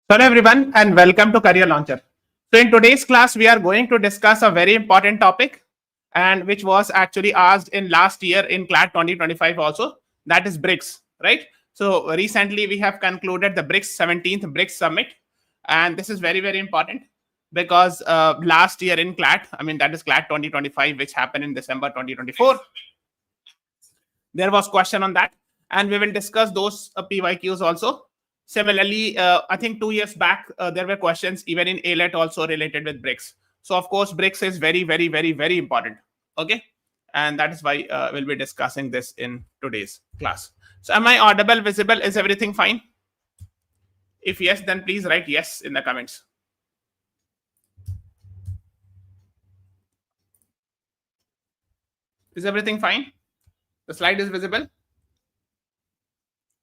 Hello everyone and welcome to Career Launcher. So in today's class, we are going to discuss a very important topic and which was actually asked in last year in CLAT 2025 also, that is BRICS, right? So recently we have concluded the BRICS 17th BRICS Summit, and this is very, very important because last year in CLAT, that is CLAT 2025, which happened in December 2024, there was question on that, and we will discuss those PYQs also. Similarly, I think 2 years back, there were questions even in ALET also related with BRICS. So of course, BRICS is very, very, very, very important. Okay. And that is why we'll be discussing this in today's class. So am I audible, visible? Is everything fine? If yes, then please write yes in the comments. Is everything fine? The slide is visible.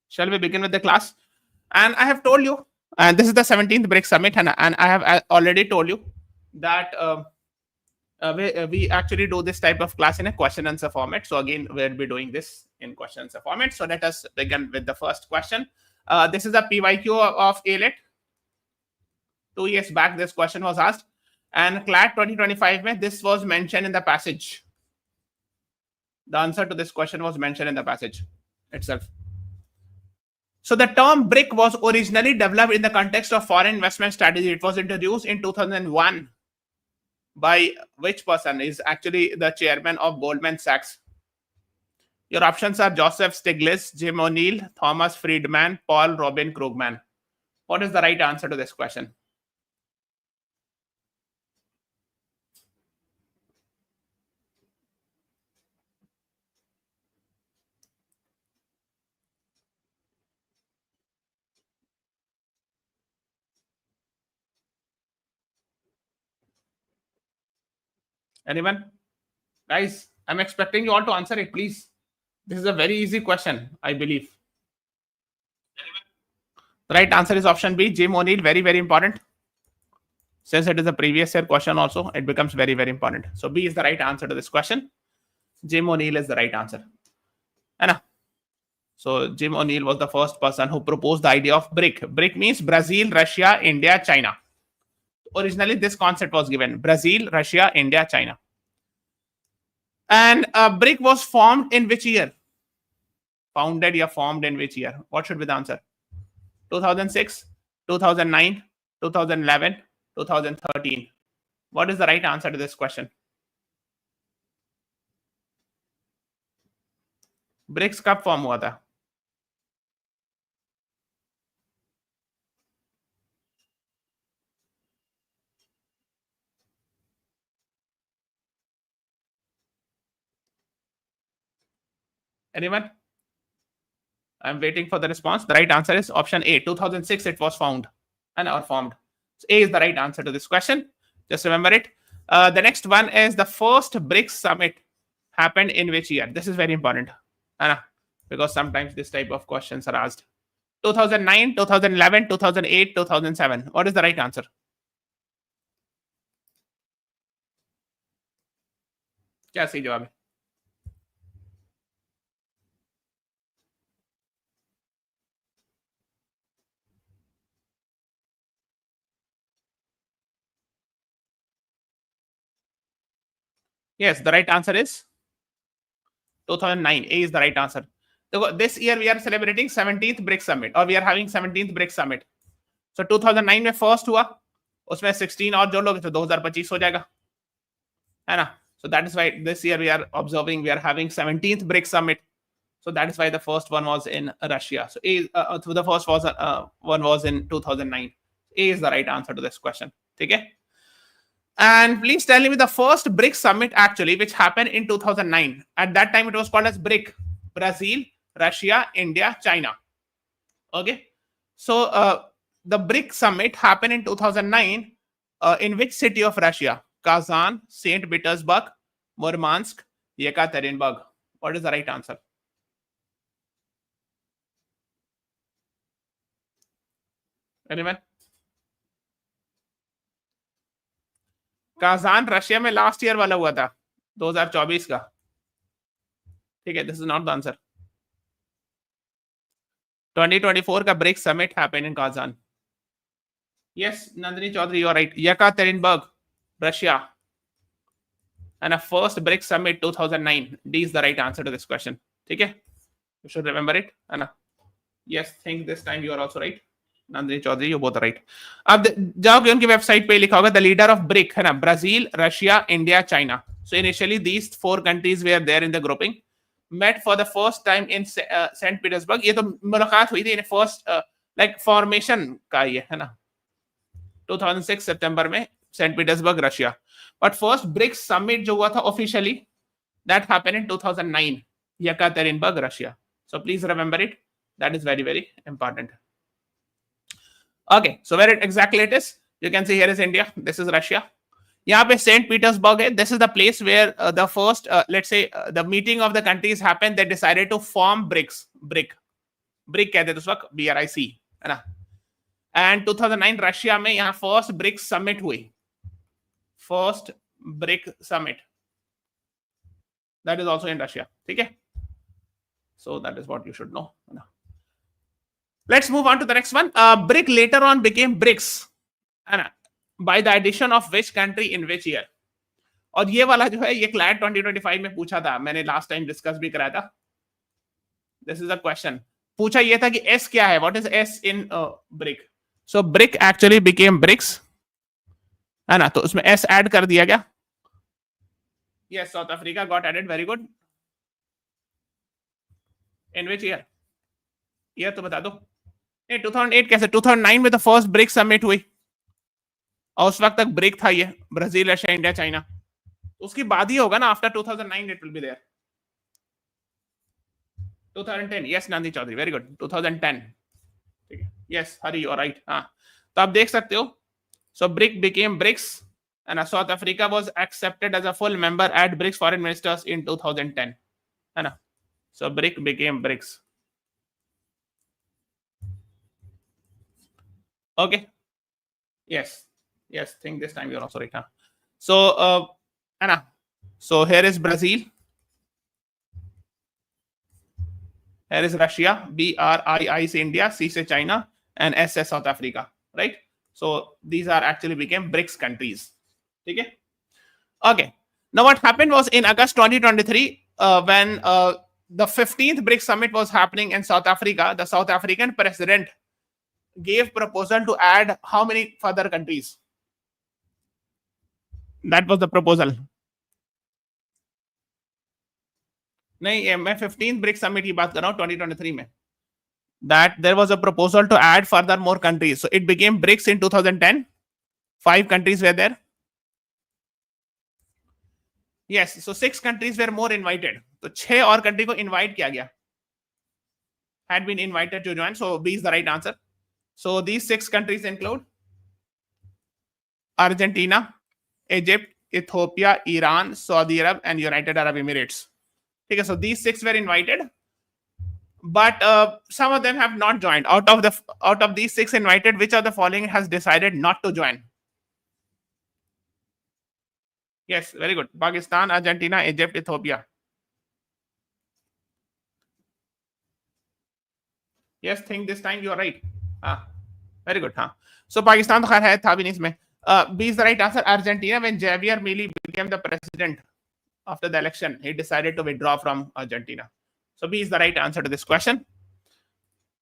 Shall we begin with the class? And I have told you, and this is the 17th BRICS Summit, and I have already told you that we actually do this type of class in a question answer format. So again, we'll be doing this in question answer format. So let us begin with the first question. This is a PYQ of ALET. 2 years back, this question was asked, and CLAT 2025, this was mentioned in the passage. The answer to this question was mentioned in the passage itself. So the term BRIC was originally developed in the context of foreign investment strategy. It was introduced in 2001 by which person? Is actually the chairman of Goldman Sachs. Your options are Joseph Stiglitz, Jim O'Neill, Thomas Friedman, Paul Robin Krugman. What is the right answer to this question? Anyone? Guys, I'm expecting you all to answer it, please. This is a very easy question, I believe. The right answer is option B, Jim O'Neill. Very, very important. Since it is a previous year question also, it becomes very, very important. So B is the right answer to this question. Jim O'Neill is the right answer. Anna. So Jim O'Neill was the first person who proposed the idea of BRIC. BRIC means Brazil, Russia, India, China. Originally, this concept was given: Brazil, Russia, India, China. And BRIC was formed in which year? Founded or formed in which year? What should be the answer? 2006, 2009, 2011, 2013. What is the right answer to this question? BRICS कब form हुआ था? Anyone? I'm waiting for the response. The right answer is option A. 2006 it was found or formed. So A is the right answer to this question. Just remember it. The next one is the first BRICS Summit happened in which year? This is very important, because sometimes this type of questions are asked. 2009, 2011, 2008, 2007. What is the right answer? क्या सही जवाब है? Yes, the right answer is 2009. A is the right answer. So this year we are celebrating 17th BRICS Summit, or we are having 17th BRICS Summit. So 2009 में first हुआ, उसमें 16 और जोड़ लोगे तो 2025 हो जाएगा, है ना? So that is why this year we are observing, we are having 17th BRICS Summit. So that is why the first one was in Russia. So the first one was in 2009. A is the right answer to this question. Okay. And please tell me the first BRICS Summit actually, which happened in 2009. At that time, it was called as BRIC: Brazil, Russia, India, China. Okay. So the BRICS Summit happened in 2009. In which city of Russia? Kazan, St. Petersburg, Murmansk, Yekaterinburg. What is the right answer? Anyone? Kazan Russia में last year वाला हुआ था, 2024 का. ठीक है, this is not the answer. 2024 का BRICS summit happened in Kazan. Yes, Nandini Chaudhary, you are right. Yekaterinburg, Russia. And a first BRICS Summit 2009. D is the right answer to this question. Okay? You should remember it. And yes, think this time you are also right. Nandini Chaudhary, you both are right. अब जाओगे उनकी website पे लिखा होगा the leader of brick है ना, Brazil, Russia, India, China. So initially these four countries were there in the grouping. Met for the first time in St. Petersburg. ये तो मुलाकात हुई थी in first like formation का ये है ना 2006 सितंबर में Saint Petersburg Russia. But first BRICS summit जो हुआ था officially that happened in 2009 Yekaterinburg Russia. So please remember it, that is very very important. Okay, so where it exactly it is, you can see here is India, this is Russia. यहाँ पे Saint Petersburg है. This is the place where the first let's say the meeting of the countries happened. They decided to form BRICS. Brick कहते थे उस वक्त, BRIC है ना. And 2009 Russia में यहाँ फर्स्ट ब्रिक्स समिट हुई. First BRIC summit that is also in Russia. ठीक है, so that is what you should know. Let's move on to the next one. BRIC later on became BRICS है ना, by the addition of which country in which year. और ये वाला जो है ये क्लैट 2025 में पूछा था, मैंने लास्ट टाइम डिस्कस भी कराया था. This is a question. पूछा ये था कि एस क्या है, what is S in BRIC. So BRIC actually became BRICS है ना, तो उसमें एस ऐड कर दिया गया. Yes, South Africa got added. Very good. In which year, year तो बता दो. 2008 कैसे, 2009 में तो फर्स्ट ब्रिक समिट हुई और उस वक्त तक ब्रिक था ये ब्राजील, रशिया, इंडिया, चाइना. उसके बाद ही होगा ना, after 2009 it will be there. 2010. Yes Nandi Chaudhary, very good. 2010. ठीक है. Yes Hari, you are right. हाँ, तो आप देख सकते हो. So BRIC became BRICS and South Africa was accepted as a full member at BRICS foreign ministers in 2010 है ना. So BRIC became BRICS. Okay, yes, think this time you're also right. Huh? So है ना, so here is Brazil, here is Russia, BRII से India, C से China and S से South Africa, right? So these are actually became BRICS countries. ठीक है. Okay, now what happened was in August 2023 when the 15th BRICS Summit was happening in South Africa, the South African president gave proposal to add how many further countries. That was the proposal. नहीं, मैं 15th BRICS Summit की बात कर रहा हूँ 2023 में. That there was a proposal to add further more countries. So it became BRICS in 2010. 5 countries were there. Yes, so 6 countries were more invited. तो 6 और कंट्री को इनवाइट किया गया, had been invited to join. So B is the right answer. So these 6 countries include Argentina, Egypt, Ethiopia, Iran, Saudi Arab and United Arab Emirates. ठीक है, so these 6 were invited, but some of them have not joined. Out of these 6 invited, which of the following has decided not to join? Yes, very good. Pakistan, Argentina, Egypt, Ethiopia. Yes, think this time you are right. Very good. So Pakistan तो खैर है, था भी नहीं इसमें. B is the right answer. Argentina, when Javier Milei became the president after the election, he decided to withdraw from Argentina. So B is the right answer to this question.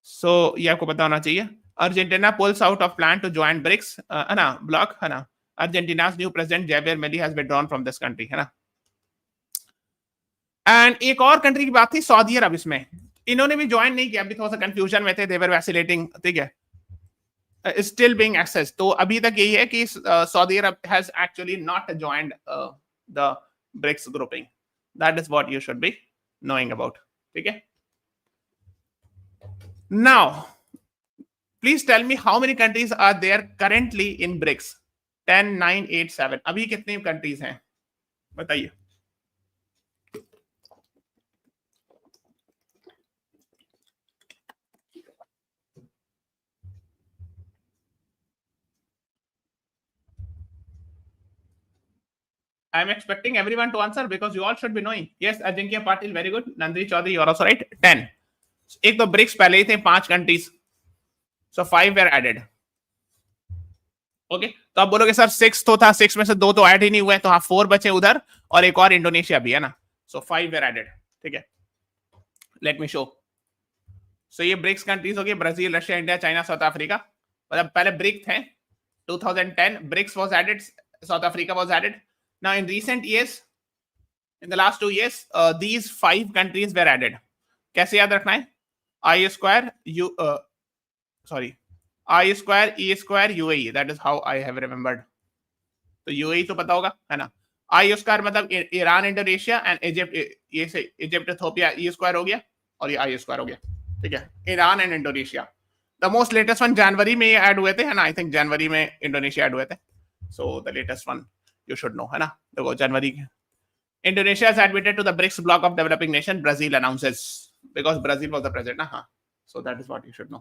So ये आपको पता होना चाहिए. Argentina pulls out of plan to join BRICS है ना, bloc है ना. Argentina's new president Javier Milei has withdrawn from this country है ना. एंड एक और कंट्री की बात थी, सऊदी अरब. इसमें इन्होंने भी ज्वाइन नहीं किया, अभी थोड़ा सा कंफ्यूजन में थे, दे वर वैसिलेटिंग. ठीक है, स्टिल बीइंग एक्सेस. तो अभी तक यही है कि Saudi Arab has actually not joined the BRICS grouping. That is what you should be knowing about. ठीक है. Now please tell me how many countries are there currently in BRICS. 10, 9, 8, 7. अभी कितनी कंट्रीज हैं बताइए. I am expecting everyone to answer because you all should be knowing. Yes, Ajinkya Patil, very good. Nandini Chaudhary, you are also right. 10. एक तो BRICS पहले ही थे 5 countries, so 5 were added. Okay, तो आप बोलोगे सर 6 तो था, 6 में से 2 तो ऐड ही नहीं हुए, तो हाँ 4 बचे उधर और एक और इंडोनेशिया भी है ना, सो 5 वेर एडेड. ठीक है, लेट मी शो. सो ये ब्रिक्स कंट्रीज हो गए, Brazil, Russia, India, China, South Africa. मतलब पहले ब्रिक थे, 2010 BRICS was added, South Africa was added. Now in recent years, in the last 2 years, these 5 countries were added. कैसे याद रखना है? I square U sorry, I square E square UAE, that is how I have remembered. तो UAE तो पता होगा, है ना. I square मतलब ईरान, इंडोनेशिया एंड इजिप्ट. ये से इजिप्ट, इथियोपिया, E square हो गया और ये I square हो गया. ठीक है, Iran and Indonesia. The most latest one जनवरी में ये ऐड हुए थे, है ना. आई थिंक जनवरी में इंडोनेशिया ऐड हुए थे. So the latest one you should no, है ना. देखो जनवरी, Indonesia is admitted to the BRICS bloc of developing nation, Brazil announces, because Brazil was the president. So that is what you should know.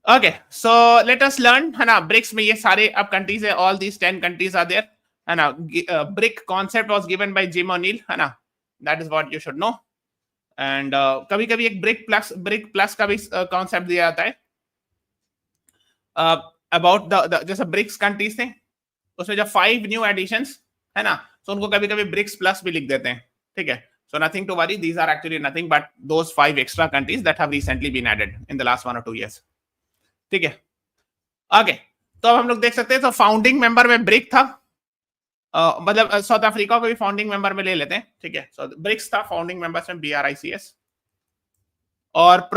Okay, so let us learn, है ना. BRICS में ये सारे अब countries है, all these 10 countries are there, है ना. BRIC concept was given by Jim O'Neill, है ना. That is what you should know. And कभी-कभी एक BRIC plus का भी concept दिया जाता है. About the जैसे BRICS countries थे, उसमें जब 5 new additions, है ना, तो उनको कभी-कभी ब्रिक्स प्लस भी लिख देते हैं. ठीक है, so nothing to worry, these are actually nothing but those 5 extra countries that have recently been added in the last 1 or 2 years. ठीक है, ओके. तो अब हम लोग देख सकते हैं, तो फाउंडिंग मेंबर में ब्रिक था, मतलब साउथ अफ्रीका को भी फाउंडिंग मेंबर में ले लेते हैं. ठीक है, सो ब्रिक्स था फाउंडिंग मेंबर्स में, BRICS. और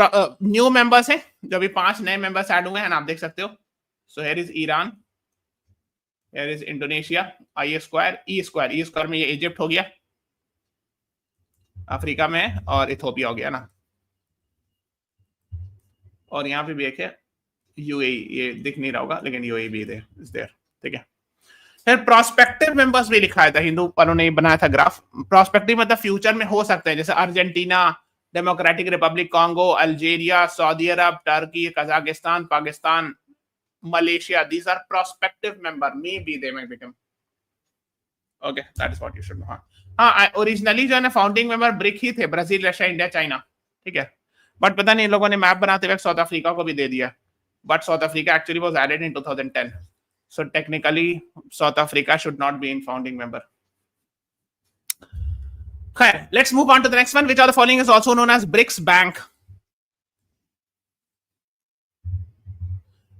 न्यू मेंबर्स हैं, जो भी 5 नए मेंबर्स ऐड हुए हैं ना, आप देख सकते हो. So here is Iran, here is Indonesia, I square, E square में ये इजिप्ट हो गया, अफ्रीका में, और इथियोपिया हो गया ना. और यहाँ पे भी एक है UAE, ये दिख नहीं रहा होगा लेकिन UAE भी इज देयर. ठीक है, फिर प्रोस्पेक्टिव मेंबर्स भी लिखा था, हिंदू वालों ने बनाया था ग्राफ. प्रोस्पेक्टिव मतलब फ्यूचर में हो सकते हैं, जैसे Argentina, democratic Republic Congo, Algeria, Saudi Arab, Turkey, Kazakhstan, Pakistan, Malaysia. These are prospective member. Maybe they may become. Okay, that is what you should know. Originally जो है ना फाउंडिंग मेंबर ब्रिक ही थे, ब्राजील, रशिया, इंडिया, चाइना. ठीक है, but पता नहीं इन लोगों ने मैप बनाते हुए साउथ अफ्रीका को भी दे दिया. But South Africa actually was added in 2010. So technically South Africa should not be in founding member. Okay, let's move on to the next one. Which of the following is also known as BRICS Bank?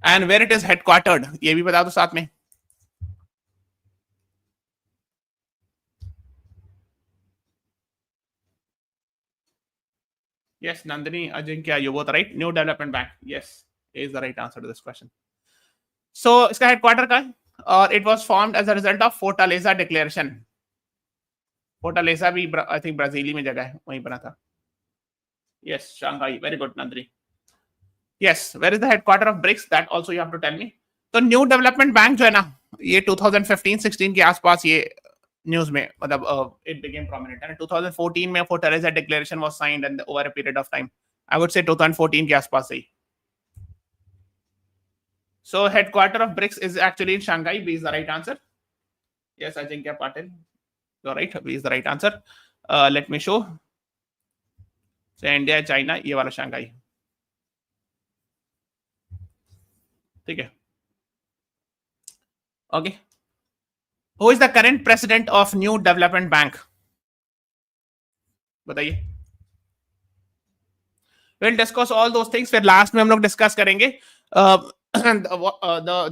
And where it is headquartered, ये भी बता दो साथ में. Yes, Nandini, Ajinkya, you both right. New Development Bank. Yes, is the right answer to this question. So इसका headquarter का है और it was formed as a result of Fortaleza Declaration. Fortaleza भी I think ब्राजीली में जगह है, वहीं बना था. Yes, Shanghai. Very good, Nandini. Yes, where is the headquarter of BRICS? That also you have to tell me. तो new development bank जो है ना, ये 2015-16 के आसपास ये न्यूज में मतलब it became prominent. And 2014 में Fortaleza Declaration was signed and over a period of time, I would say 2014 के आसपास से ही. So headquarter of BRICS is actually in Shanghai. B is the right answer. Yes, Ajinkya Patel, you're right. B is the right answer. Let me show. So India, China, ये वाला Shanghai. ठीक है, okay. Who is the current president of New Development Bank? बताइए. We'll discuss all those things. फिर last में हम लोग discuss करेंगे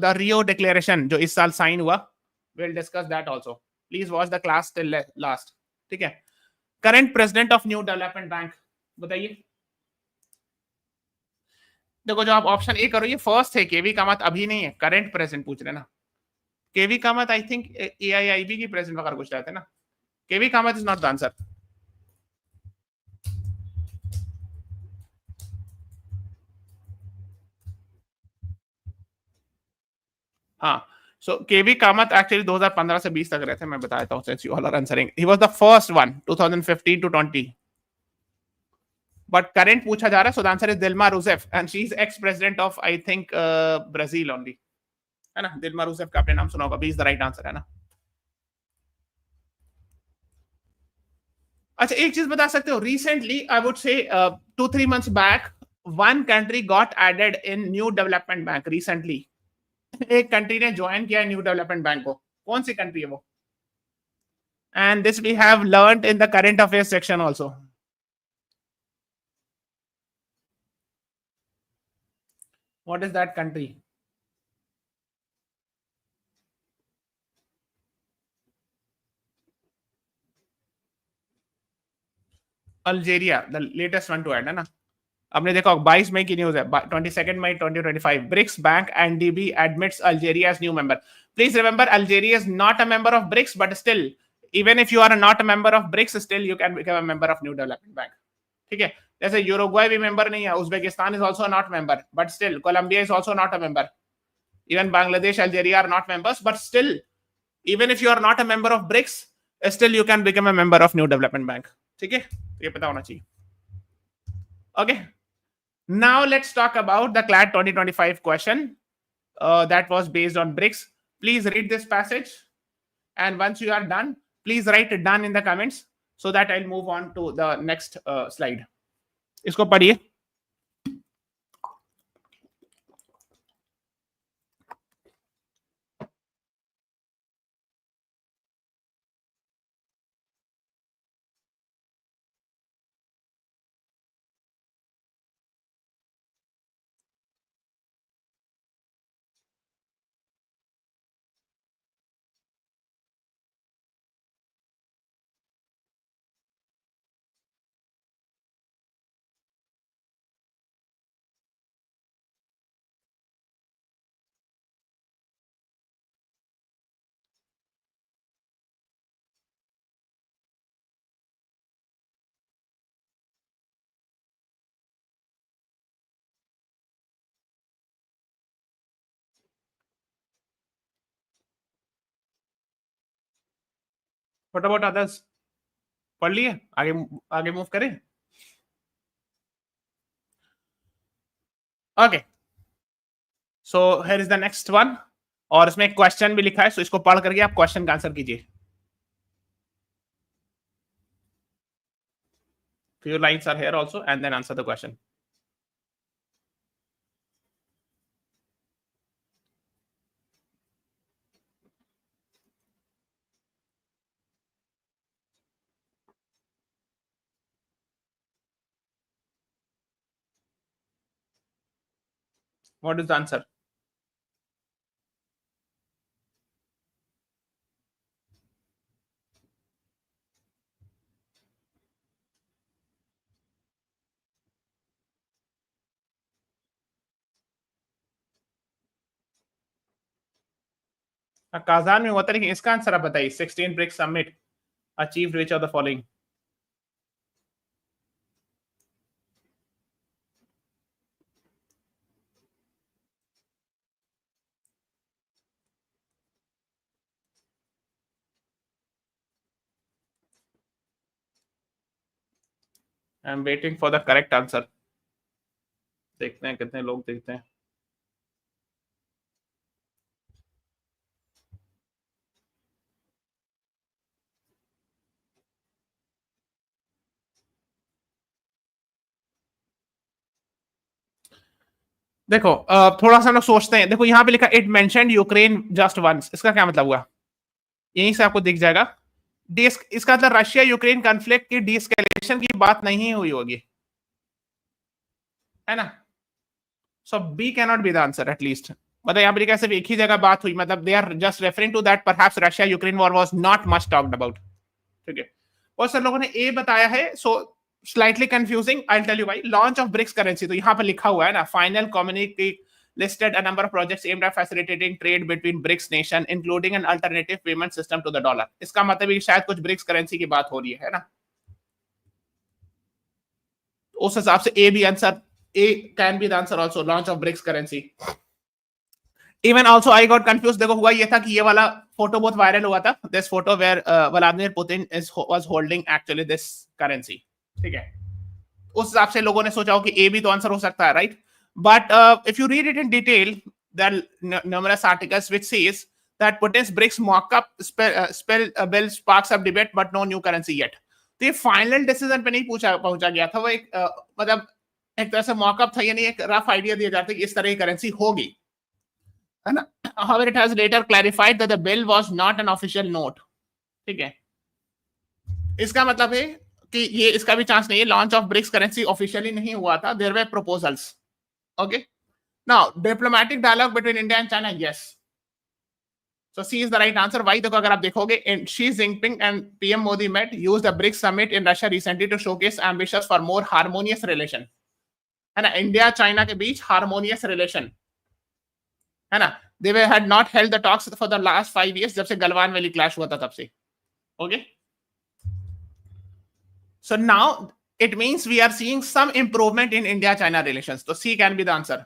the Rio Declaration जो इस साल साइन हुआ. We'll discuss that also. Please watch the class till last. ठीक है, current president of New Development Bank बताइए. देखो जो आप ऑप्शन ए करो, ये फर्स्ट है, केवी कामत अभी नहीं है, करंट प्रेजेंट पूछ रहे ना. KV Kamath I think AIIB की प्रेजेंट वगैरह कुछ रहते हैं ना. KV Kamath is not the answer. हाँ, सो केवी कामत एक्चुअली 2015 से 20 तक रहते हैं, मैं बताता हूँ since you all are answering. He was the first one 2015 to 20. But current पूछा जा रहा है, so the answer is Dilma Rousseff and she is ex-president of I think Brazil only, है ना. Dilma Rousseff का आपने नाम सुना होगा. B is the right answer, है ना. अच्छा, एक चीज बता सकते हो, recently I would say 2-3 months back one country got added in New Development Bank recently. एक कंट्री ने ज्वाइन किया न्यू डेवलपमेंट बैंक को, कौन सी कंट्री है वो? And this we have learned in the current affairs section also. What is that country? Algeria, the latest one to add, है ना. आपने देखा 22 मई की न्यूज है, 22 मई 2025, BRICS bank NDB admits Algeria as new member. Please remember, Algeria is not a member of BRICS, but still even if you are not a member of BRICS, still you can become a member of new development bank. ठीक है. जैसे Uruguay भी member नहीं है, Uzbekistan is also not member, but still Colombia is also not a member. Even Bangladesh, Algeria are not members, but still even if you are not a member of BRICS, still you can become a member of new development bank. ठीक है, ये पता होना चाहिए. Okay. Now let's talk about the CLAT 2025 question that was based on BRICS. Please read this passage, and once you are done, please write it done in the comments so that I'll move on to the next slide. इसको पढ़िए. What about others? पढ़ लिए? आगे आगे move करें. Okay. So here is the next one, और इसमें एक क्वेश्चन भी लिखा है, सो इसको पढ़ करके आप क्वेश्चन का आंसर कीजिए. Few lines are here also, and then answer the question. What is the answer? Kazan में हुआ था, लेकिन इसका आंसर आप बताइए. 16 BRICS summit achieved which of the following? I am waiting for the correct answer. देखते हैं कितने लोग देखते हैं. देखो थोड़ा सा हम लोग सोचते हैं. देखो यहाँ पे लिखा it mentioned Ukraine just once. इसका क्या मतलब हुआ? यहीं से आपको दिख जाएगा. इसका मतलब रशिया यूक्रेन कॉन्फ्लिक्ट की डीएस्केलेशन की बात नहीं हुई होगी, है ना. So B can not be the answer at least. मतलब यहाँ पे सिर्फ एक ही जगह बात हुई, मतलब they are just referring to that perhaps Russia Ukraine war was not much talked about. ठीक है. बहुत सारे लोगों ने ए बताया है, so slightly confusing. I will tell you why. Launch of BRICS currency, तो यहाँ पर लिखा हुआ है ना, final communique listed a number of projects aimed at facilitating trade between BRICS nation, including an alternative payment system to the dollar. इसका मतलब है कि शायद कुछ ब्रिक्स करेंसी की बात हो रही है ना. उस हिसाब से ए भी answer, A can be the answer also, launch of BRICS currency. Even also I got confuse. देखो हुआ ये था कि ये वाला फोटो बहुत वायरल हुआ था, this photo where Vladimir Putin was holding actually this currency. ठीक है. उस हिसाब से लोगों ने सोचा हो कि ए भी तो आंसर हो सकता है, right. But if you read it in detail, there are numerous articles which says that Putin's BRICS mock-up bill sparks up debate, but no new currency yet. तो ये फाइनल डिसीजन पे नहीं पहुंचा गया था. वो एक मतलब एक तरह से मॉकअप था, यानी एक रफ आइडिया दिया जाता है कि इस तरह की करेंसी होगी. है ना. However, it has later clarified that the bill was not an official note. ठीक है, इसका मतलब है कि ये इसका भी चांस नहीं है. Launch of BRICS currency officially नहीं हुआ था. There were proposals. Okay, now diplomatic dialogue between India and China, yes. So C is the right answer. Why? देखो अगर आप देखोगे, Xi Jinping and PM Modi met, used the BRICS summit in Russia recently to showcase ambitions for more harmonious relation. है ना, India China के बीच harmonious relation, है ना. They had not held the talks for the last 5 years, जब से Galwan valley clash हुआ था तब से. Okay. So now it means we are seeing some improvement in India-China relations. So C can be the answer.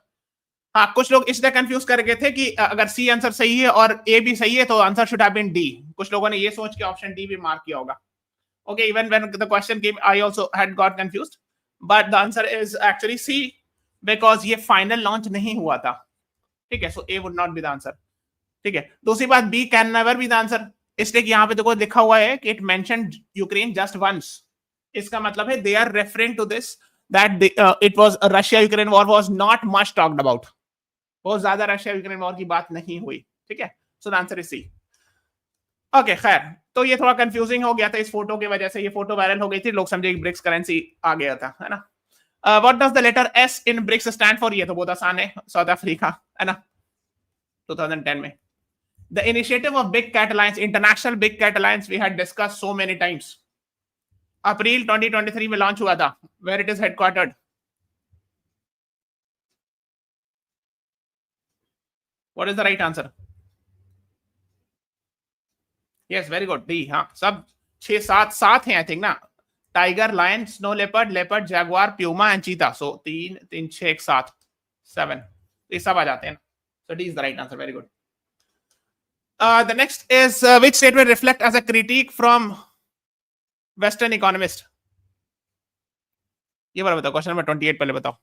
हाँ, कुछ लोग इसलिए कंफ्यूज कर गए थे कि अगर सी आंसर सही है और ए भी सही है तो answer should have been D. कुछ लोगों ने ये सोच के ऑप्शन डी भी मार्क किया होगा. Okay, even when the question came I also had got confused, but the answer is actually C, because ये फाइनल लॉन्च नहीं हुआ था. ठीक है, so A would not be the answer. ठीक है, दूसरी बात, B can never be the answer, इसलिए कि यहाँ पे देखो लिखा हुआ है कि it mentioned Ukraine just once. इसका मतलब है they are referring to this that it was Russia Ukraine war was not much talked about. बहुत ज्यादा रशिया यूक्रेन वॉर की बात नहीं हुई. ठीक है, so the answer is C. Okay, खैर, तो ये थोड़ा कंफ्यूजिंग हो गया था इस फोटो की वजह से. ये फोटो वायरल हो गई थी, लोग समझे ब्रिक्स करेंसी आ गया था, है ना. What does the letter S in BRICS stand for? ये तो बहुत आसान है, साउथ अफ्रीका, है ना, 2010 में. The initiative of big cat alliance, international big cat alliance, we had discuss so many times. अप्रैल 2023 में लॉन्च हुआ था. Where it is headquartered? What is the right answer? Yes, very good. D. हाँ, सब 6-7 हैं आई थिंक ना. Tiger, lion, snow leopard, leopard, jaguar, puma and cheetah. So 3, 3, 6, 7, 7, ये सब आ जाते हैं. So D is the right answer. Very good. The next is which statement reflect as a critique from Western economist? ये बार बताओ. Question number 28 पहले बताओ.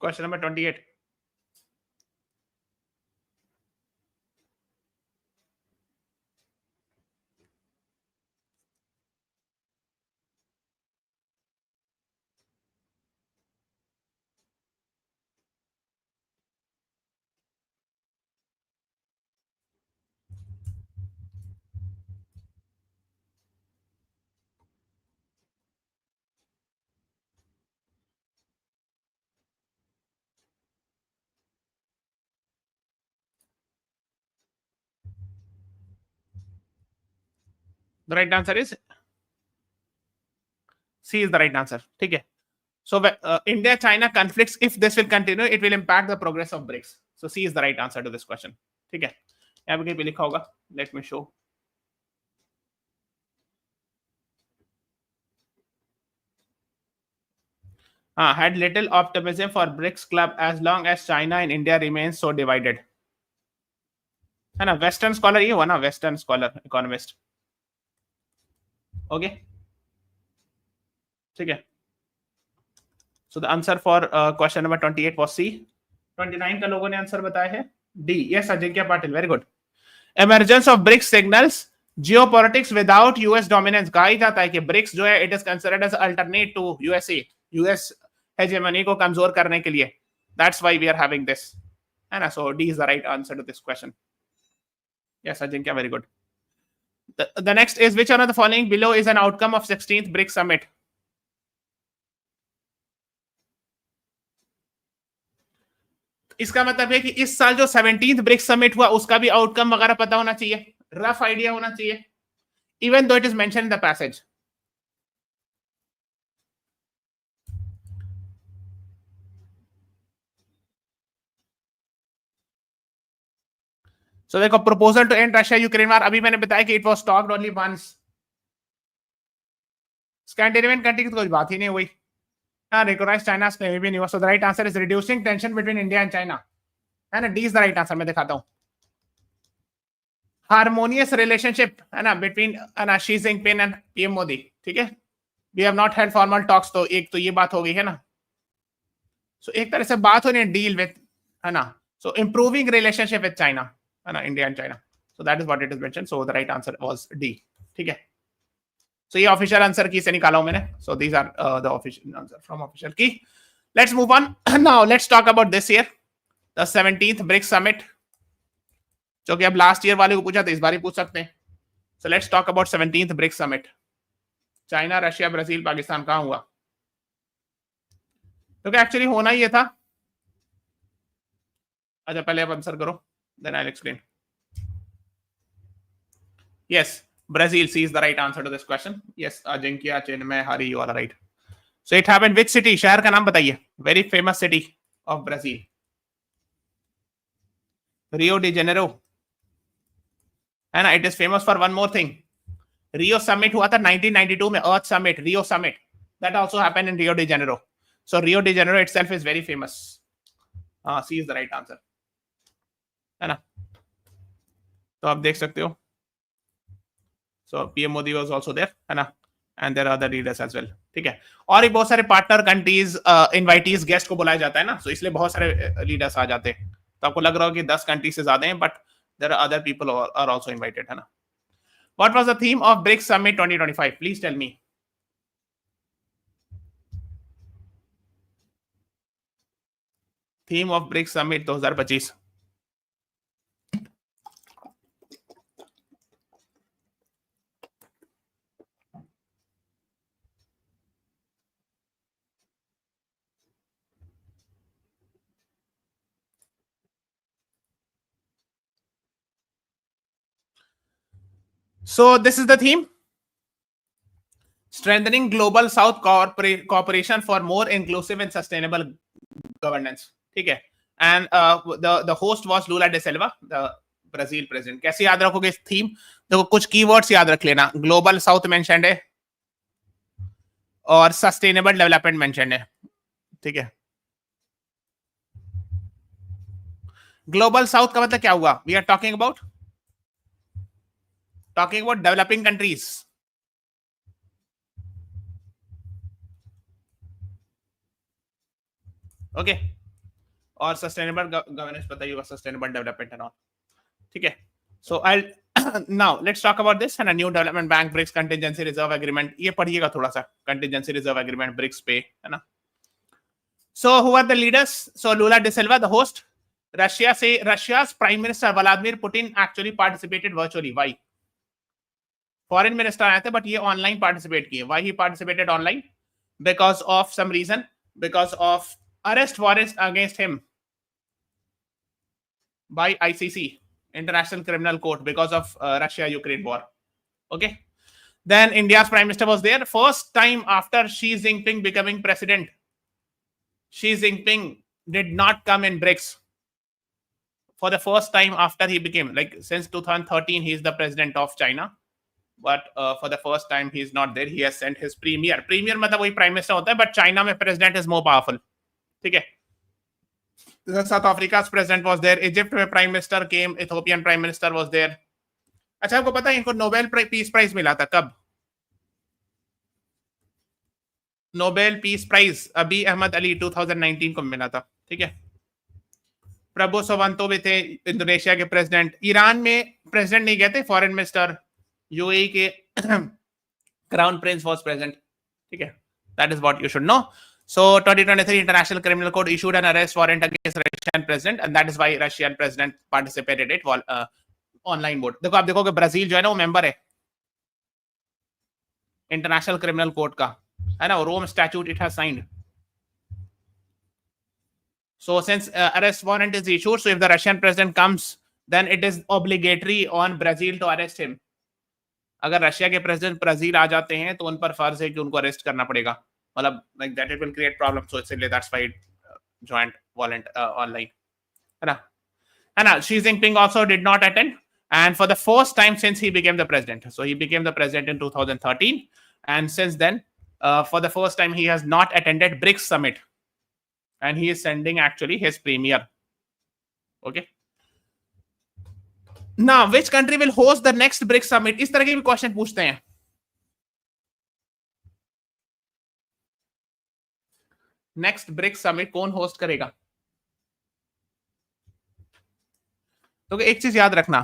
Question number 28. The right answer is C is the right answer. ठीक है. So India-China conflicts, if this will continue, it will impact the progress of BRICS. So C is the right answer to this question. ठीक है, यहाँ पे कहीं पे लिखा होगा. Let me show. Had little optimism for BRICS club as long as China and India remains so divided. है ना, वेस्टर्न स्कॉलर ये हुआ ना, वेस्टर्न स्कॉलर इकोनॉमिस्ट. ओके, ठीक है. So the answer for question number 28 was C. 29 का लोगों ने आंसर बताया है D. Yes, Ajinkya Patil, very good. Emergence of BRICS signals geopolitics without US dominance. कहा ही जाता है कि ब्रिक्स जो है it is considered as alternate to USA, US hegemony को कमजोर करने के लिए. That's why we are having this, है ना. So D is the right answer to this question. Yes, Ajinkya, very good. The next is which one of the following below is an outcome of 16th BRICS Summit? इसका मतलब है कि इस साल जो 17th BRICS Summit हुआ उसका भी आउटकम वगैरह पता होना चाहिए, रफ आइडिया होना चाहिए, even though it is mentioned in the passage. So देखो, proposal to end Russia Ukraine war, अभी मैंने बताया कि it was talked only once. Scandinavian country की तो कोई बात ही नहीं हुई. Recognize China's claim भी नहीं हुआ. So the right answer is reducing tension between India and China. है ना, D is the right answer. मैं दिखाता हूँ. Harmonious relationship है ना between Xi Jinping and PM Modi. ठीक है, we have not held formal talks. तो एक तो ये बात हो गई है ना. So एक तरह से बात होनी है, deal with, है ना. So improving relationship with China. है ना, India and China. So that is what it is mentioned. So the right answer was D. ठीक है. So ये ऑफिशियल आंसर की से निकाला हूं मैंने. So these are the official answer from official key. Let's move on. Now let's talk about this year, the 17th BRICS Summit. जो कि अब लास्ट ईयर वाले को पूछा था, इस बार ही पूछ सकते हैं. So let's talk about 17th BRICS Summit. China, Russia, Brazil, Pakistan कहाँ हुआ? क्योंकि एक्चुअली होना ही ये था. अच्छा पहले आप आंसर करो, then I'll explain. Yes, Brazil C is the right answer to this question. Yes, Ajinkya, Chinmay, Hari, you are right. So it happened which city? शहर का नाम बताइए. Very famous city of Brazil. Rio de Janeiro. And it is famous for one more thing. Rio Summit हुआ था 1992 में, Earth Summit, Rio Summit. That also happened in Rio de Janeiro. So Rio de Janeiro itself is very famous. C is the right answer. है ना? तो आप देख सकते हो. So PM Modi was also there, है ना? And there are other leaders as well. ठीक है. और भी बहुत सारे पार्टनर कंट्रीज, इनवाइटीज, गेस्ट को बुलाया जाता है ना. So इसलिए बहुत सारे लीडर्स आ जाते हैं. तो आपको लग रहा हो कि 10 कंट्री से ज्यादा हैं, but there are other people are also invited, है ना? What was the theme of BRICS Summit 2025? Please tell me. Theme of BRICS Summit 2025. So this is the theme: strengthening global South cooperation for more inclusive and sustainable governance. ठीक है. And the host was Lula da Silva, the Brazil president. कैसे याद रखोगे इस theme? देखो कुछ keywords याद रख लेना. ग्लोबल साउथ मेंशन्ड है और सस्टेनेबल डेवलपमेंट मेंशन्ड है. ठीक है. ग्लोबल साउथ का मतलब क्या हुआ? We are talking about developing countries. Okay. और सस्टेनेबल गवर्नेंस बताइए, सस्टेनेबल डेवलपमेंट एंड ऑल. ठीक है. So I now let's talk about this and new development bank BRICS contingency reserve agreement. ये पढ़िएगा थोड़ा सा, कंटिजेंसी रिजर्व एग्रीमेंट ब्रिक्स पे, है ना. So who are the leaders? So Lula da Silva the host. Russia से Russia's prime minister Vladimir Putin actually participated virtually. Why? Foreign minister आए थे बट ये ऑनलाइन पार्टिसिपेट किए. Why he participated online? Because of some reason, because of arrest warrants against him by ICC, International Criminal Court, because of Russia-Ukraine war. Okay. Then India's Prime Minister was there. First time after Xi Jinping becoming president, Xi Jinping did not come in BRICS. For the first time after he became, like since 2013, he is the president of China. But for the first time, he is not there. He has sent his premier. Premier मतलब वही prime minister होता है, but China में president is more powerful. ठीक है. South Africa's president was there. Egypt में prime minister came. Ethiopian prime minister was there. अच्छा आपको पता है इनको नोबेल पीस प्राइज मिला था कब? नोबेल पीस प्राइज अबी अहमद अली 2019 को मिला था. ठीक है. प्रभु सवंतो भी थे, इंडोनेशिया के प्रेसिडेंट. ईरान में प्रेसिडेंट नहीं गए थे, फॉरेन मिनिस्टर. यूएई के क्राउन प्रिंस वाज प्रेजेंट. ठीक है. That is what you should no. So 2023 International Criminal Court issued an arrest warrant against Russian president, and that is why Russian president participated it online mode. देखो आप देखोगे Brazil जो है ना वो member है इंटरनेशनल क्रिमिनल कोर्ट का, है ना. Rome statute it has signed. So since arrest warrant is issued, so if the Russian president comes, then it is obligatory on Brazil to arrest him. अगर Russia के president Brazil आ जाते हैं तो उन पर फर्ज है कि उनको अरेस्ट करना पड़ेगा. मतलब like that it will create problems, so it's that's why it joined online, है ना. Xi Jinping also did not attend, and for the first time since he became the president. So he became the president in 2013, and since then for the first time he has not attended BRICS Summit, and he is sending actually his premier. Okay. Now which country will host the next BRICS Summit? इस तरह के भी question पूछते हैं. Next BRICS summit कौन host करेगा? क्योंकि एक चीज याद रखना,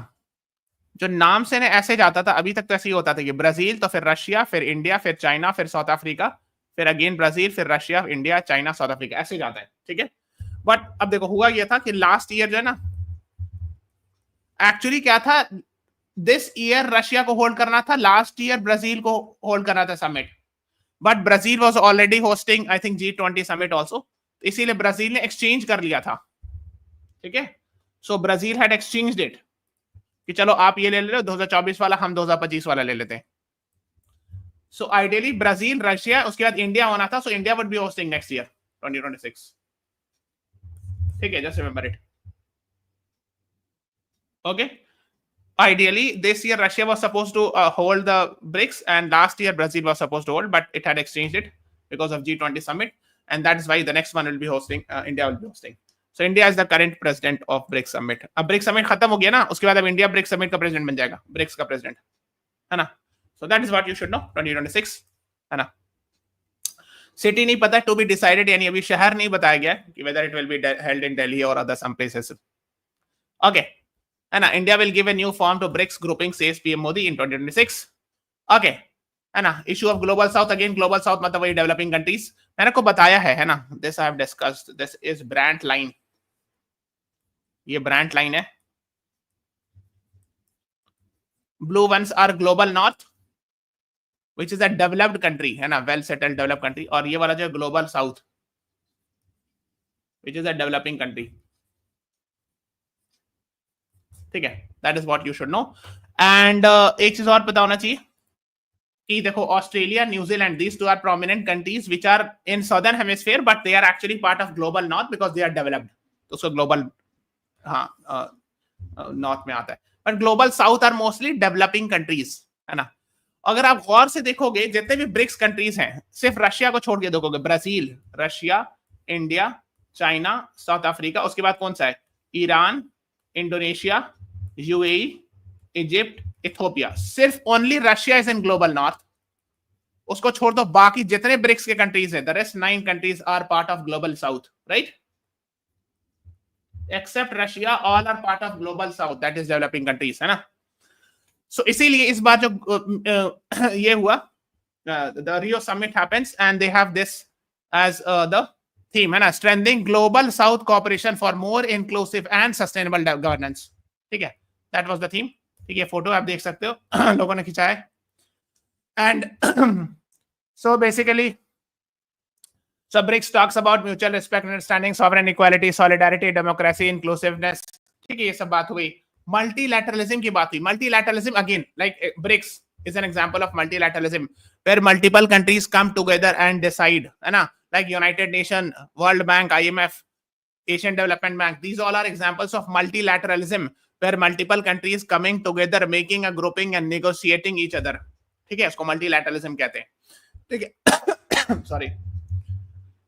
जो नाम से ना ऐसे जाता था, अभी तक तो ऐसे ही होता था कि ब्राजील तो फिर रशिया, फिर इंडिया, फिर चाइना, फिर साउथ अफ्रीका, फिर अगेन ब्राजील, फिर Russia, India, China, South Africa, ऐसे जाता है, ठीक है। बट अब देखो हुआ ये था कि लास्ट ईयर जो है ना, एक्चुअली क्या था, दिस ईयर रशिया को होल्ड करना था, लास्ट ईयर ब्राजील को होल्ड करना था summit, but Brazil was already hosting I think G20 summit also, इसीलिए ब्राजील ने एक्सचेंज कर लिया था, ठीक है। सो ब्राजील हैड एक्सचेंज्ड इट कि चलो आप ये ले लो 2024 वाला, हम 2025 वाला ले लेते हैं। सो आइडियली ब्राजील, रशिया, उसके बाद इंडिया होना था, so India would be hosting next year 2026, ठीक है, just remember it, okay. Ideally, this year Russia was supposed to hold the BRICS, and last year Brazil was supposed to hold, but it had exchanged it because of G20 summit, and that is why the next one will be hosting. India will be hosting. So India is the current president of BRICS summit. अब BRICS summit खत्म हो गया ना, उसके बाद अब India BRICS summit का president बन जाएगा, BRICS का president, है ना। So that is what you should know 2026, है ना। सिटी नहीं पता, to be decided, यानी अभी शहर नहीं बताया गया कि whether it will be held in Delhi or other some places. Okay. है ना, India will give a new form to BRICS grouping, says PM Modi in 2026, okay, है ना। Issue of global south, again global south मतलब वही developing countries, मैंने को बताया है ना, this I have discussed, this is brand line, ये ब्रांड लाइन है, blue ones are global north which is a developed country, है ना, वेल सेटल्ड डेवलप्ड कंट्री, और ये वाला जो है global south which is a developing country, ठीक है, that is what you should know. And एक चीज और पता होना चाहिए कि देखो Australia, New Zealand, these two are prominent countries which are in southern hemisphere, but they are actually part of global north because they are developed, तो उसको ग्लोबल, हाँ, नॉर्थ में आता है, but global south are mostly developing countries, है ना। अगर आप गौर से देखोगे जितने भी ब्रिक्स कंट्रीज हैं, सिर्फ रशिया को छोड़ के देखोगे, Brazil, Russia, India, China, South Africa, उसके बाद कौन सा है, Iran, Indonesia, UAE, Egypt, Ethiopia, सिर्फ only Russia is in global north, उसको छोड़ दो बाकी जितने ब्रिक्स के कंट्रीज हैं, the rest 9 countries are part of global south, right, except Russia, all are part of global south, that is developing countries, है ना। सो इसीलिए इस बार जो ये हुआ, the Rio summit happens and they have this as the theme, है ना, strengthening global south cooperation for more inclusive and sustainable governance, ठीक है, दैट वाज द थीम, ठीक है, फोटो आप देख सकते हो लोगों ने खिंचाया है, and so basically so BRICS talks about mutual respect, understanding, sovereign equality, solidarity, democracy, inclusiveness, ठीक है, ये सब बात हुई। मल्टीलैटरलिज्म की बात हुई, multilateralism again like BRICS is an example of multilateralism where multiple countries come together and decide, है ना, like United Nations, World Bank, IMF, Asian Development Bank, these all are examples of multilateralism where multiple countries coming together, making a grouping and negotiating each other, ठीक है, इसको multilateralism कहते हैं, ठीक है, sorry.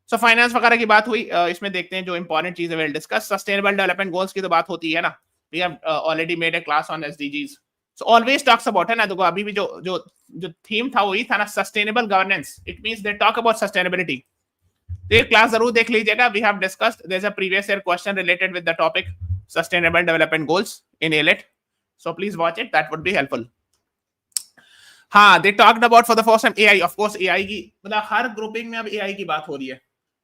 So finance वगैरह की बात हुई, इसमें देखते हैं जो इंपॉर्टेंट चीज है, will discuss sustainable development goals की तो बात होती है ना, we have already made a class on SDGs, so always talks about, है ना, देखो अभी भी जो जो जो थीम था वही था ना, sustainable governance, it means they talk about sustainability, तो ये क्लास जरूर देख लीजिएगा, we have discussed, there is a previous year question related with the topic sustainable development goals in एलेट, so please watch it, that would be helpful. हाँ, they talked about for the first time AI, of course AI की मतलब हर grouping में अब AI की बात हो रही है,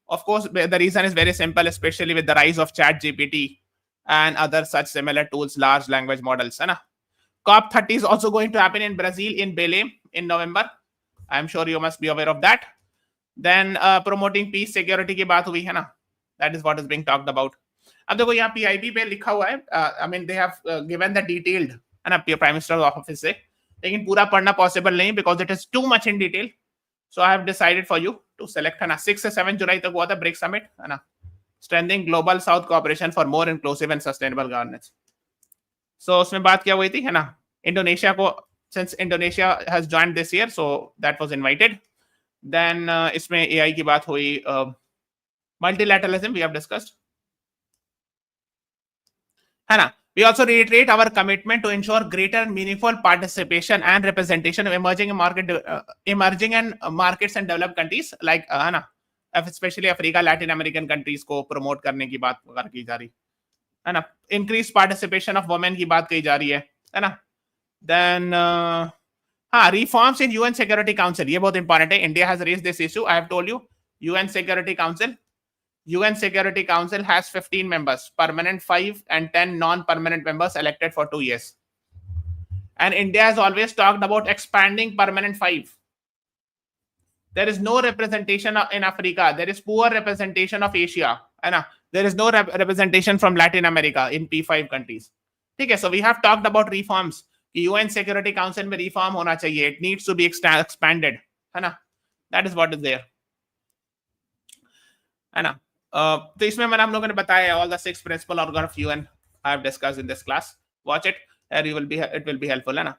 of course the reason is very simple, especially with the rise of chat gpt and other such similar tools, large language models, है ना। COP30 is also going to happen in Brazil in Belém in November, I am sure you must be aware of that. Then promoting peace security की बात हुई, है ना, that is what is being talked about. अब देखो यहाँ PIP पे लिखा हुआ है, I mean they have given the detailed, है ना, प्राइम मिनिस्टर ऑफिस से, लेकिन पूरा पढ़ना पॉसिबल नहीं because it is too much in detail, so I have decided for you to select, है ना, 6 से 7 जुलाई तक हुआ था ब्रिक्स समिट, है ना, strengthening global south cooperation for more inclusive and sustainable governance. So उसमें बात क्या हुई थी, है ना, इंडोनेशिया को, since Indonesia has joined this year, so that was invited. Then इसमें एआई की बात हुई, मल्टीलैटरलिज्म वी हैव डिस्कस्ड, है ना। We also reiterate our commitment to ensure greater meaningful participation and representation of emerging and markets and developed countries like, है ना, especially Africa, Latin American countries को promote करने की बात की जा रही। है ना. Increased participation of women की बात कही जा रही है ना. Then हाँ, reforms in UN Security Council, ये बहुत important है. India has raised this issue. I have told you, UN Security Council has 15 members, permanent 5 and 10 non-permanent members elected for 2 years. And India has always talked about expanding permanent 5. There is no representation in Africa. There is poor representation of Asia. There is no representation from Latin America in P5 countries. Okay, so we have talked about reforms. UN Security Council में reform होना चाहिए. It needs to be expanded. है ना? That is what is there. है ना? तो इसमें मैंने हम लोगों ने बताया all the 6 principal organ of UN I have discussed in this class. Watch it. It will be helpful. है ना?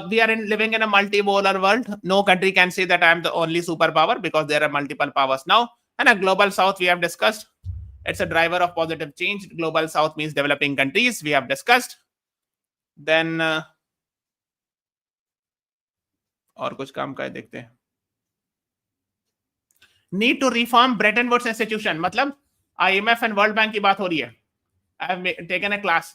We are living in a multipolar world. No country can say that I am the only superpower because there are multiple powers now. And a global south we have discussed. It's a driver of positive change. Global south means developing countries. We have discussed. Then और कुछ काम का देखते हैं. Need to reform Bretton Woods institution. मतलब IMF and World Bank की बात हो रही है. I have taken a class.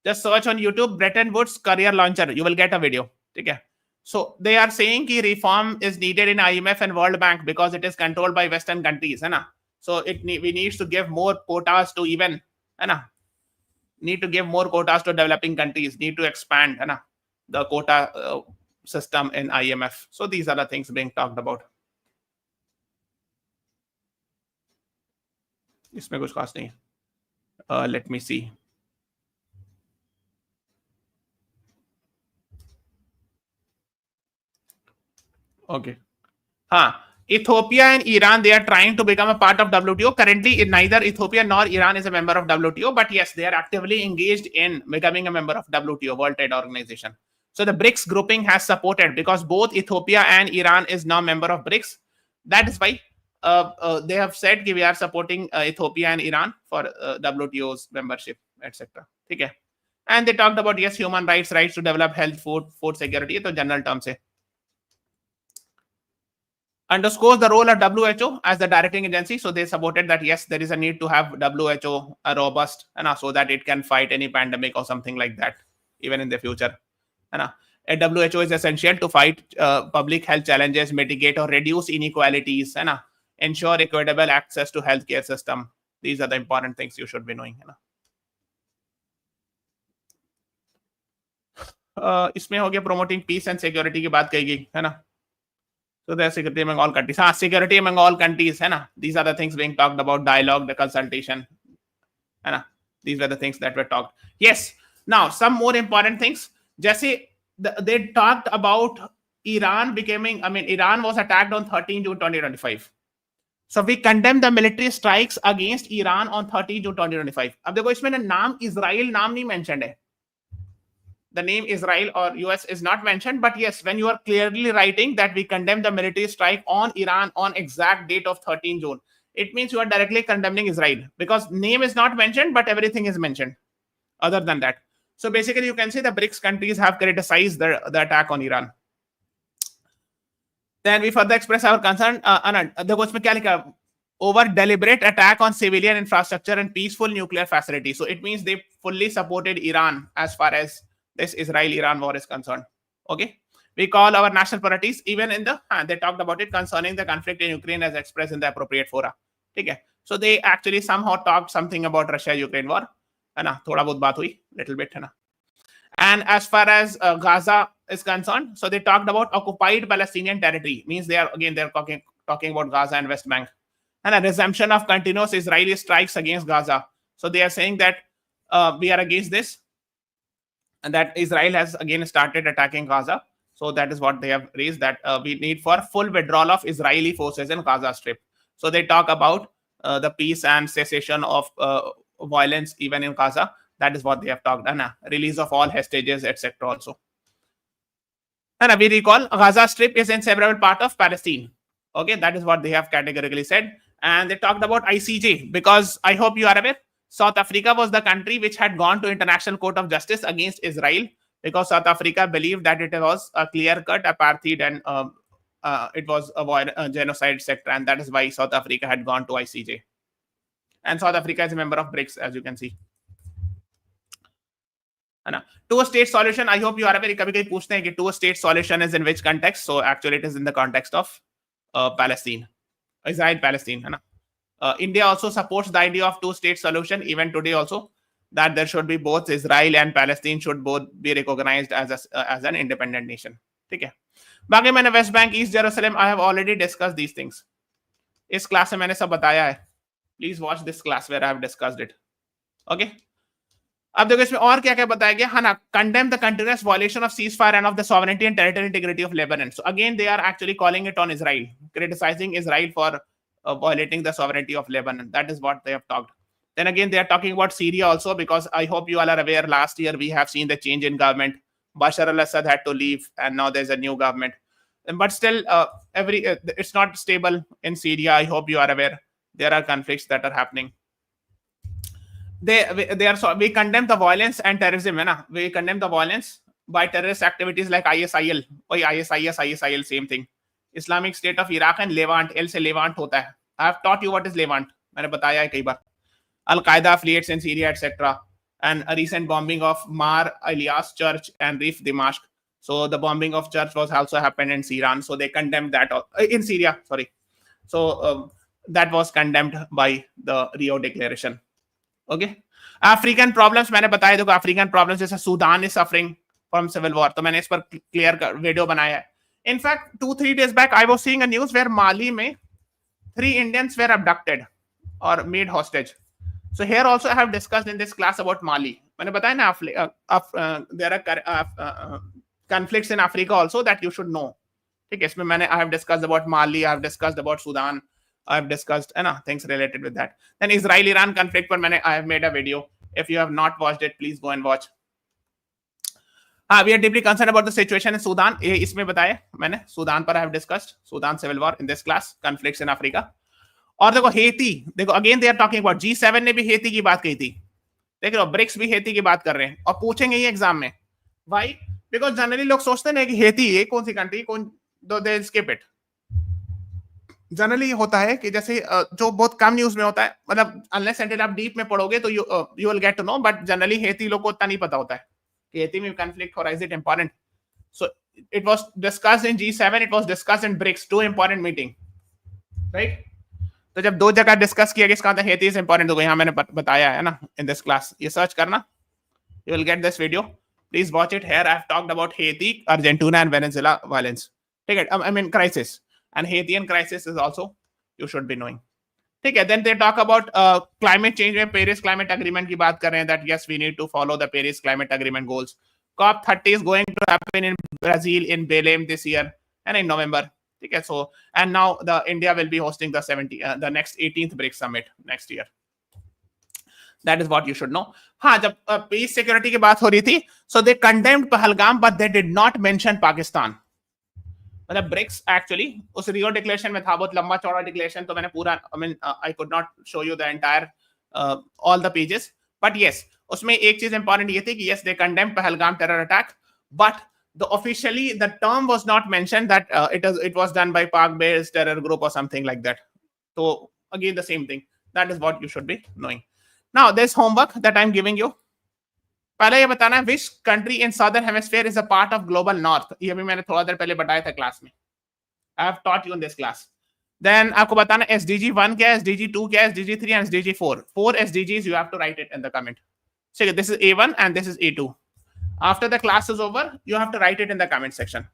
Just search on YouTube Bretton Woods career launcher. You will get a video. Okay. So they are saying that reform is needed in IMF and World Bank because it is controlled by Western countries. है ना? So we need to give more quotas to even. है ना? Need to give more quotas to developing countries. Need to expand. है ना? The quota system in IMF. So these are the things being talked about. इसमें कुछ खास नहीं. Let me see. Okay. Ethiopia and Iran, they are trying to become a part of WTO. Currently, neither Ethiopia nor Iran is a member of WTO, but yes, they are actively engaged in becoming a member of WTO, World Trade Organization. So the BRICS grouping has supported because both Ethiopia and Iran is now member of BRICS. That is why they have said that we are supporting Ethiopia and Iran for WTO's membership, etc. Okay. And they talked about, yes, human rights to develop health, food security. So general terms hai. Underscores the role of WHO as the directing agency. So they supported that, yes, there is a need to have WHO robust so that it can fight any pandemic or something like that, even in the future. WHO is essential to fight public health challenges, mitigate or reduce inequalities, ensure equitable access to healthcare system. These are the important things you should be knowing. इसमें हो गया promoting peace and security की बात कही गई है ना. So there's security among all countries. Security among all countries, है ना. These are the things being talked about, dialogue, the consultation, है ना. These were the things that were talked. Yes. Now, some more important things. जैसे they talked about Iran Iran was attacked on 13 June 2025. So we condemn the military strikes against Iran on 13 June 2025. अब देखो इसमें नाम Israel नाम नहीं mentioned है. The name Israel or US is not mentioned, but yes, when you are clearly writing that we condemn the military strike on Iran on exact date of 13 June, it means you are directly condemning Israel because name is not mentioned, but everything is mentioned other than that. So basically, you can say the BRICS countries have criticized the attack on Iran. Then we further express our concern. Over deliberate attack on civilian infrastructure and peaceful nuclear facilities. So it means they fully supported Iran as far as this Israel-Iran war is concerned. Okay. We call our national priorities even in the, they talked about it concerning the conflict in Ukraine as expressed in the appropriate fora. Okay. So they actually somehow talked something about Russia-Ukraine war. Thoda bahut baat hui, little bit. And as far as Gaza is concerned, so they talked about occupied Palestinian territory. Means they're talking about Gaza and West Bank. And a resumption of continuous Israeli strikes against Gaza. So they are saying that we are against this. And that Israel has again started attacking Gaza. So that is what they have raised, that we need for full withdrawal of Israeli forces in Gaza Strip. So they talk about the peace and cessation of violence even in Gaza. That is what they have talked. And release of all hostages, etc. also. And we recall Gaza Strip is in several parts of Palestine. Okay, that is what they have categorically said. And they talked about ICJ because I hope you are aware, South Africa was the country which had gone to International Court of Justice against Israel because South Africa believed that it was a clear-cut apartheid and it was a genocide sector, and that is why South Africa had gone to ICJ. And South Africa is a member of BRICS, as you can see. है ना. Two-state solution, I hope you are aware. कभी-कभी पूछते हैं कि two-state solution is in which context? So actually it is in the context of Palestine, Israel, Palestine, है ना. India also supports the idea of two-state solution even today also, that there should be both Israel and Palestine should both be recognized as an independent nation. ठीक है. बाकी मैंने West Bank, East Jerusalem, I have already discuss these things. इस class में मैंने सब बताया है. Please watch this class where I have discussed it. Okay. अब देखो इसमें और क्या क्या बताया गया है ना. Condemn the continuous violation of ceasefire and of the sovereignty and territory integrity of Lebanon. So again they are actually calling it on Israel, criticising Israel for violating the sovereignty of Lebanon. That is what they have talked. Then again, they are talking about Syria also, because I hope you all are aware, last year we have seen the change in government. Bashar al-Assad had to leave and now there's a new government. But still, it's not stable in Syria. I hope you are aware. There are conflicts that are happening. We condemn the violence and terrorism. We condemn the violence by terrorist activities like ISIL. ISIL, same thing. Islamic State of Iraq and Levant. L से Levant होता है. I have taught you what is Levant. मैंने बताया है कई बार. Al-Qaeda affiliates in Syria, etc. And a recent bombing of Mar Elias Church and Rif Dimashq. So the bombing of church was also happened in Iran. So they condemned that in Syria. Sorry. So that was condemned by the Rio Declaration. Okay. African problems मैंने बताया. देखो African problems जैसे Sudan is suffering from civil war. तो मैंने इस पर clear video बनाया है. In fact, 2-3 days back, I was seeing a news where Mali में 3 Indians were abducted or made hostage. So here also I have discussed in this class about Mali. मैंने बताया ना, there are conflicts in Africa also that you should know. ठीक है, इसमें मैंने I have discussed about Mali, I have discussed about Sudan, I have discussed things related with that. Then Israel-Iran conflict पर मैंने I have made a video. If you have not watched it, please go and watch. We are deeply concerned about the situation in Sudan. ये इसमें बताया मैंने. Sudan पर I have discussed Sudan civil war in this class, conflicts in Africa. और देखो Haiti, देखो again they are talking about G7 ने भी हेती की बात कही थी. देख रहे हो, ब्रिक्स भी हेती की बात कर रहे हैं और पूछेंगे ये एग्जाम में. Why? Because generally लोग सोचते हैं कि हेती ये कौन सी कंट्री, कौन, they skip it. जनरली होता है कि जैसे जो बहुत कम न्यूज में होता है, मतलब अनलेस एंटिल आप डीप में पढ़ोगे तो you will get to know, but generally हेती लोग को उतना नहीं पता होता है. Conflict, or is it important? So it was discussed in G7, it was discussed in BRICS, 2 important meeting, right? तो जब 2 जगह डिस्कस किया कि इसका मतलब हेती is important, तो यहाँ मैंने बताया है ना in this class. ये सर्च करना, you will get this video. Please watch it. Here I have talked about Haiti, Argentina and Venezuela violence. ठीक है, I mean crisis, and Haitian crisis is also you should be knowing. ठीक है. Then they talk about climate change में Paris climate agreement की बात कर रहे हैं, that yes we need to follow the Paris climate agreement goals. COP30 is going to happen in Brazil in Belém this year and in November. ठीक है. So and now the India will be hosting the next 18th BRICS Summit next year. That is what you should know. हाँ, जब peace security की बात हो रही थी, so they condemned Pahalgam but they did not mention Pakistan. मतलब BRICS actually उस Rio declaration में था, बहुत लंबा चौड़ा डिक्लेरेशन, तो मैंने पूरा I could not show you the entire all the pages, but yes उसमें एक चीज इंपॉर्टेंट ये थी कि yes they condemn Pahalgam terror attack, but the officially the term was not mentioned that it was done by पाक based terror group और something like that. तो again the same thing, that is what you should be knowing. Now this homework that I am giving you, पहले ये बताना है विच country in southern hemisphere is a part of global north. ये भी मैंने थोड़ा देर पहले बताया था क्लास में. I have taught you in this class. Then आपको बताना SDG 1 क्या है, SDG 2 क्या है, SDG 3 and SDG 4. 4 SDGs you have to write it in the comment. So this is A1 and this is A2. After the class is over, you have to write it in the comment section.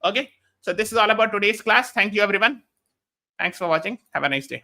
Okay, so this is all about today's class. Thank you everyone. Thanks for watching. Have a nice day.